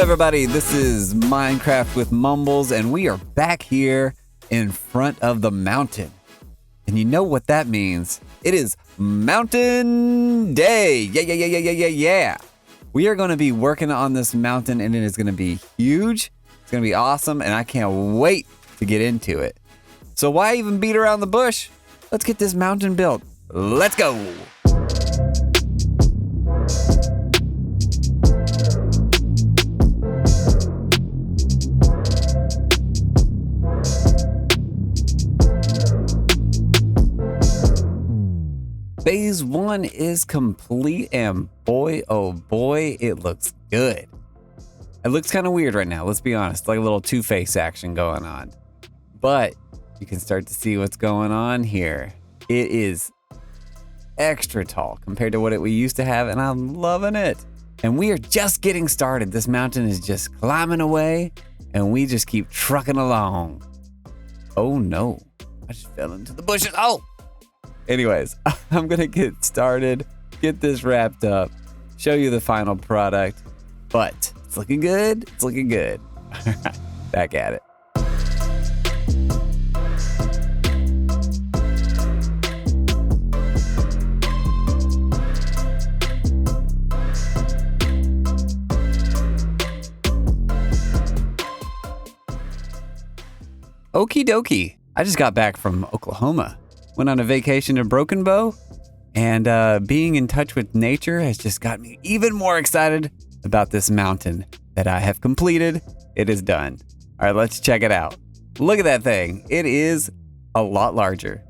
everybody, this is Minecraft with Mumbles, and we are back here in front of the mountain. And you know what that means? It is Mountain Day! Yeah! We are going to be working on this mountain, and it is going to be huge. It's going to be awesome, and I can't wait to get into it. So why even beat around the bush? Let's get this mountain built. Let's go! Phase 1 is complete, and boy, oh boy, it looks good. It looks kind of weird right now, let's be honest, like a little Two-Face action going on. But you can start to see what's going on here. It is extra tall compared to what we used to have, and I'm loving it. And we are just getting started. This mountain is just climbing away, and we just keep trucking along. Oh no, I just fell into the bushes. Oh! Anyways, I'm gonna get started, get this wrapped up, show you the final product, but it's looking good, it's looking good. All right, back at it. Okie dokie, I just got back from Oklahoma. Went on a vacation to Broken Bow, and being in touch with nature has just got me even more excited about this mountain that I have completed. It is done. All right, let's check it out. Look at that thing. It is a lot larger.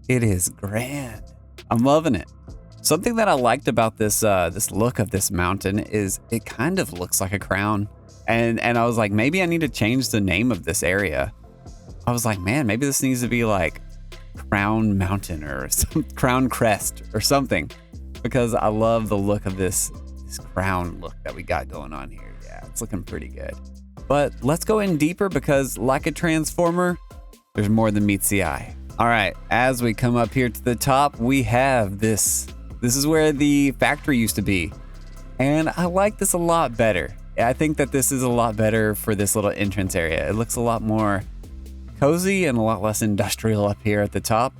It is grand. I'm loving it. Something that I liked about this look of this mountain is it kind of looks like a crown. And I was like, maybe I need to change the name of this area. I was like, man, maybe this needs to be like Crown Mountain or some Crown Crest or something, because I love the look of this crown look that we got going on here. Yeah, it's looking pretty good. But let's go in deeper, because like a transformer, there's more than meets the eye. All right, as we come up here to the top, we have this. This is where the factory used to be, and I like this a lot better. I think that this is a lot better for this little entrance area. It looks a lot more cozy and a lot less industrial up here at the top.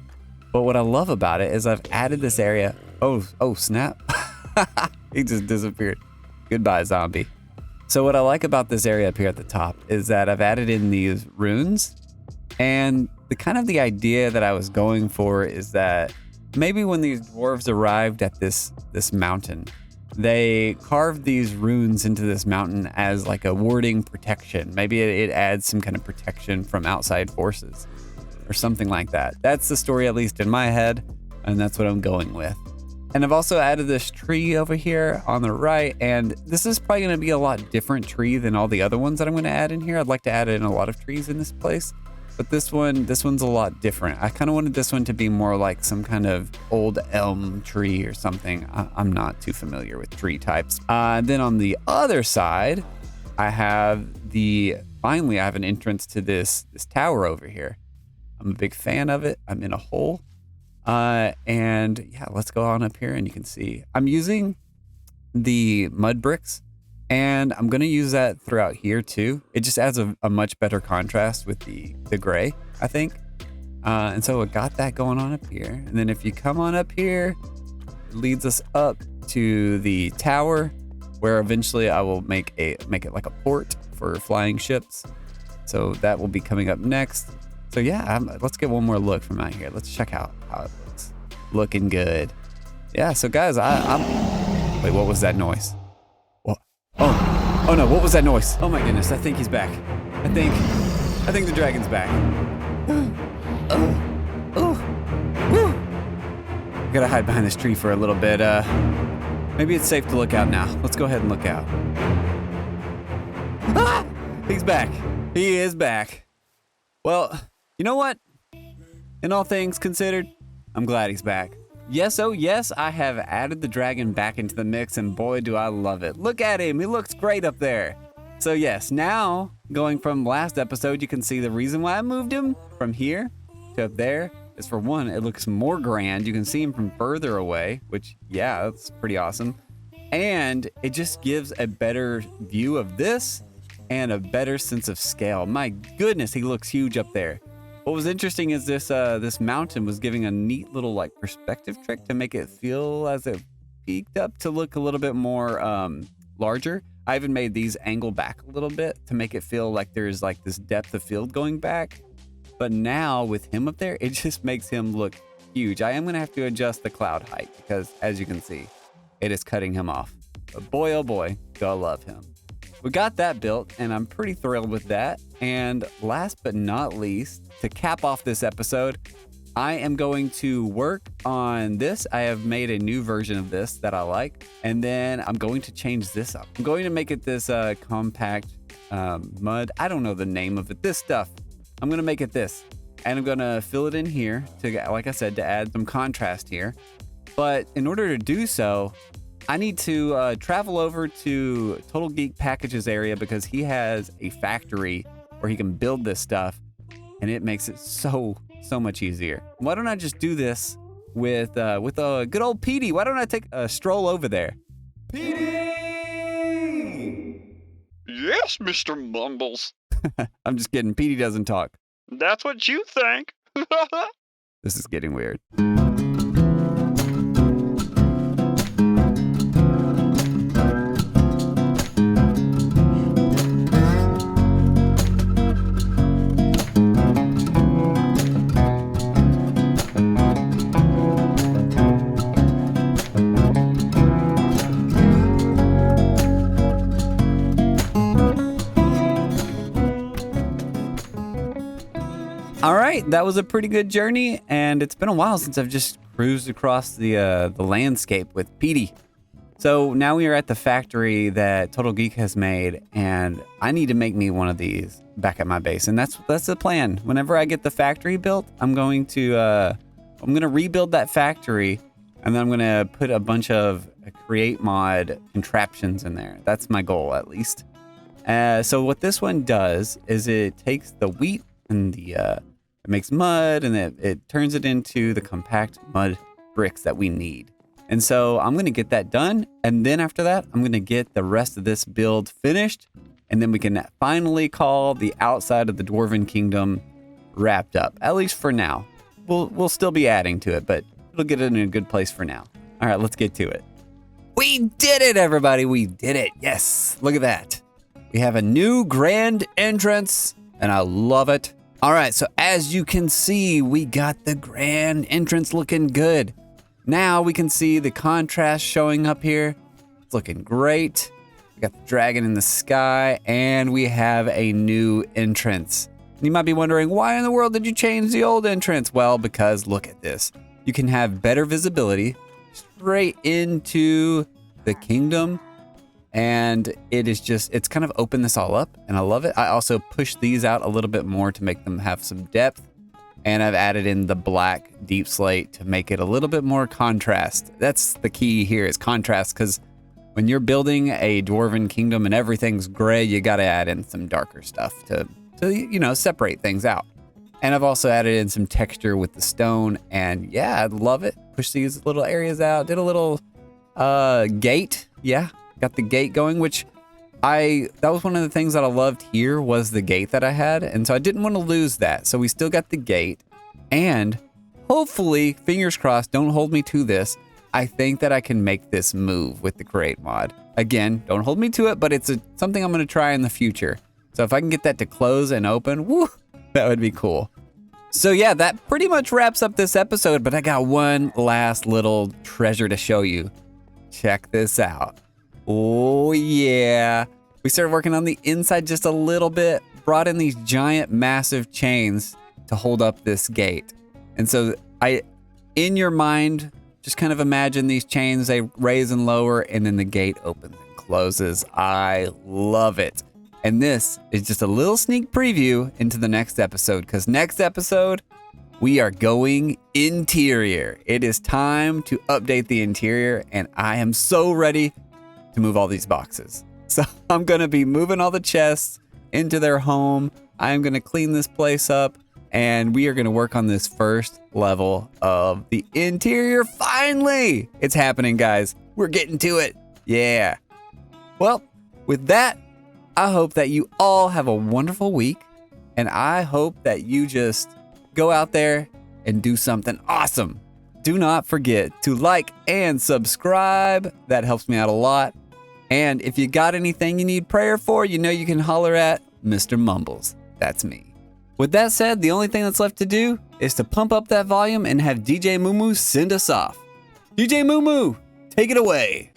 But what I love about it is I've added this area. Oh snap. He just disappeared. Goodbye, zombie. So what I like about this area up here at the top is that I've added in these runes, and the idea that I was going for is that maybe when these dwarves arrived at this mountain, they carved these runes into this mountain as like a warding protection. Maybe it adds some kind of protection from outside forces or something like that. That's the story, at least in my head, and that's what I'm going with. And I've also added this tree over here on the right, and this is probably going to be a lot different tree than all the other ones that I'm going to add in here. I'd like to add in a lot of trees in this place, but this one's a lot different. I kind of wanted this one to be more like some kind of old elm tree or something. I'm not too familiar with tree types. Then on the other side, I have finally I have an entrance to this tower over here. I'm a big fan of it. I'm in a hole. And yeah, let's go on up here and you can see I'm using the mud bricks, and I'm going to use that throughout here too. It just adds a much better contrast with the gray, I think. And so I got that going on up here. And then if you come on up here, it leads us up to the tower, where eventually I will make it like a port for flying ships. So that will be coming up next. So yeah, let's get one more look from out here. Let's check out how it looks. Looking good. Yeah, so guys, wait, what was that noise? What? Oh no, what was that noise? Oh my goodness, I think he's back. I think the dragon's back. Gotta hide behind this tree for a little bit. Maybe it's safe to look out now. Let's go ahead and look out. Ah! He's back. He is back. Well, you know what? In all things considered, I'm glad he's back. Yes, oh yes, I have added the dragon back into the mix, and boy do I love it. Look at him, he looks great up there. So yes, now, going from last episode, you can see the reason why I moved him from here to up there is, for one, it looks more grand. You can see him from further away, which, yeah, that's pretty awesome. And it just gives a better view of this and a better sense of scale. My goodness, he looks huge up there. What was interesting is this mountain was giving a neat little like perspective trick to make it feel as it peaked up to look a little bit more larger. I even made these angle back a little bit to make it feel like there's like this depth of field going back. But now with him up there, it just makes him look huge. I am going to have to adjust the cloud height because as you can see, it is cutting him off. But boy, oh boy, do I love him. We got that built, and I'm pretty thrilled with that. And last but not least, to cap off this episode, I am going to work on this. I have made a new version of this that I like, and then I'm going to change this up. I'm going to make it this compact mud. I don't know the name of it. This stuff. I'm going to make it this, and I'm going to fill it in here to, like I said, to add some contrast here. But in order to do so, I need to travel over to Total Geek Packages area because he has a factory where he can build this stuff, and it makes it so much easier. Why don't I just do this with a good old Petey? Why don't I take a stroll over there? Petey! Yes, Mr. Mumbles. I'm just kidding. Petey doesn't talk. That's what you think. This is getting weird. All right, that was a pretty good journey, and it's been a while since I've just cruised across the landscape with Petey. So now we are at the factory that Total Geek has made, and I need to make me one of these back at my base, and that's the plan. Whenever I get the factory built, I'm going to rebuild that factory, and then I'm going to put a bunch of create mod contraptions in there. That's my goal, at least. So what this one does is it takes the wheat and it makes mud, and it turns it into the compact mud bricks that we need. And so I'm going to get that done. And then after that, I'm going to get the rest of this build finished. And then we can finally call the outside of the Dwarven Kingdom wrapped up, at least for now. We'll still be adding to it, but it'll get it in a good place for now. All right, let's get to it. We did it, everybody. We did it. Yes. Look at that. We have a new grand entrance, and I love it. All right, so as you can see, we got the grand entrance looking good. Now we can see the contrast showing up here. It's looking great. We got the dragon in the sky, and we have a new entrance. And you might be wondering, why in the world did you change the old entrance? Well, because look at this. You can have better visibility straight into the kingdom. And it's kind of opened this all up, and I love it. I also pushed these out a little bit more to make them have some depth. And I've added in the black deep slate to make it a little bit more contrast. That's the key here is contrast, because when you're building a Dwarven Kingdom and everything's gray, you got to add in some darker stuff to separate things out. And I've also added in some texture with the stone, and yeah, I love it. Push these little areas out, did a little gate. Yeah. Got the gate going, which that was one of the things that I loved here was the gate that I had. And so I didn't want to lose that. So we still got the gate, and hopefully, fingers crossed, don't hold me to this. I think that I can make this move with the create mod. Again, don't hold me to it, but it's something I'm going to try in the future. So if I can get that to close and open, woo, that would be cool. So yeah, that pretty much wraps up this episode, but I got one last little treasure to show you. Check this out. Oh yeah. We started working on the inside just a little bit, brought in these giant massive chains to hold up this gate. And so in your mind, just kind of imagine these chains, they raise and lower, and then the gate opens and closes. I love it. And this is just a little sneak preview into the next episode, because next episode, we are going interior. It is time to update the interior, and I am so ready to move all these boxes. So I'm going to be moving all the chests into their home. I'm going to clean this place up, and we are going to work on this first level of the interior. Finally, it's happening, guys. We're getting to it. Yeah. Well, with that, I hope that you all have a wonderful week. And I hope that you just go out there and do something awesome. Do not forget to like and subscribe. That helps me out a lot. And if you got anything you need prayer for, you know you can holler at Mr. Mumbles. That's me. With that said, the only thing that's left to do is to pump up that volume and have DJ Moo Moo send us off. DJ Moo Moo, take it away.